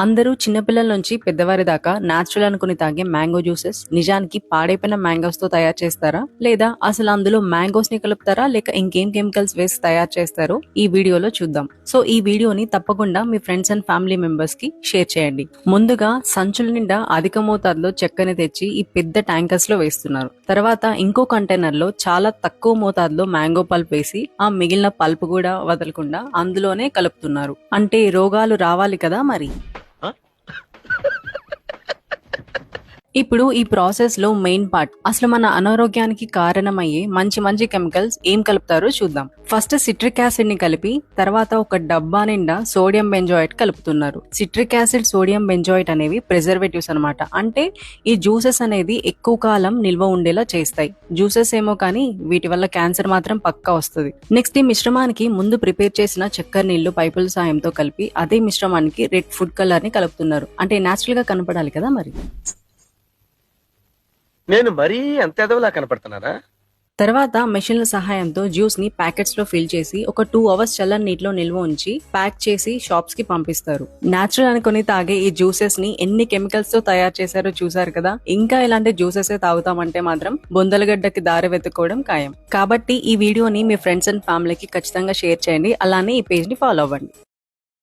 అందరూ చిన్నపిల్లల నుంచి పెద్దవారి దాకా న్యాచురల్ అనుకుని తాగే మ్యాంగో జ్యూసెస్ నిజానికి పాడైపోయిన మ్యాంగోస్ తో తయారు చేస్తారా, లేదా అసలు అందులో మ్యాంగోస్ ని కలుపుతారా, లేక ఇంకేం కెమికల్స్ వేసి తయారు చేస్తారో ఈ వీడియోలో చూద్దాం. సో ఈ వీడియోని తప్పకుండా మీ ఫ్రెండ్స్ అండ్ ఫ్యామిలీ మెంబర్స్ కి షేర్ చేయండి. ముందుగా సంచుల నిండా అధిక మోతాదులో చెక్కని తెచ్చి ఈ పెద్ద ట్యాంకర్స్ లో వేస్తున్నారు. తర్వాత ఇంకో కంటైనర్ లో చాలా తక్కువ మోతాదులో మ్యాంగో పల్ప్ వేసి ఆ మిగిలిన పల్ప్ కూడా వదలకుండా అందులోనే కలుపుతున్నారు. అంటే రోగాలు రావాలి కదా మరి. ఇప్పుడు ఈ ప్రాసెస్ లో మెయిన్ పార్ట్, అసలు మన అనారోగ్యానికి కారణమయ్యే మంచి మంచి కెమికల్స్ ఏం కలుపుతారో చూద్దాం. ఫస్ట్ సిట్రిక్ యాసిడ్ ని కలిపి తర్వాత ఒక డబ్బా నిండా సోడియం బెంజోయిట్ కలుపుతున్నారు. సిట్రిక్ యాసిడ్, సోడియం బెంజోయిట్ అనేవి ప్రిజర్వేటివ్స్ అనమాట. అంటే ఈ జ్యూసెస్ అనేది ఎక్కువ కాలం నిల్వ ఉండేలా చేస్తాయి. జ్యూసెస్ ఏమో కానీ వీటి వల్ల క్యాన్సర్ మాత్రం పక్కా వస్తుంది. నెక్స్ట్ ఈ మిశ్రమానికి ముందు ప్రిపేర్ చేసిన చక్కెర నీళ్లు పైపుల సాయంతో కలిపి అదే మిశ్రమానికి రెడ్ ఫుడ్ కలర్ ని కలుపుతున్నారు. అంటే నేచురల్ గా కనపడాలి కదా మరి. నేను మరీ అంత ఎదవలా కనపడుతున్నారా? తర్వాత మెషిన్ల సహాయంతో జ్యూస్ ని ప్యాకెట్స్ లో ఫిల్ చేసి ఒక 2 hours చల్లని నీటిలో నిల్వ ఉంచి ప్యాక్ చేసి షాప్స్ కి పంపిస్తారు. నేచురల్ అనుకుని తాగే ఈ జ్యూసెస్ ని ఎన్ని కెమికల్స్ తో తయారు చేశారో చూసారు కదా. ఇంకా ఇలాంటి జ్యూసెస్ తాగుతామంటే మాత్రం బొందలగడ్డకి దారి వెతుక్కోవడం ఖాయం. కాబట్టి ఈ వీడియోని మీ ఫ్రెండ్స్ అండ్ ఫ్యామిలీకి ఖచ్చితంగా షేర్ చేయండి. అలానే ఈ పేజ్ ని ఫాలో అవ్వండి.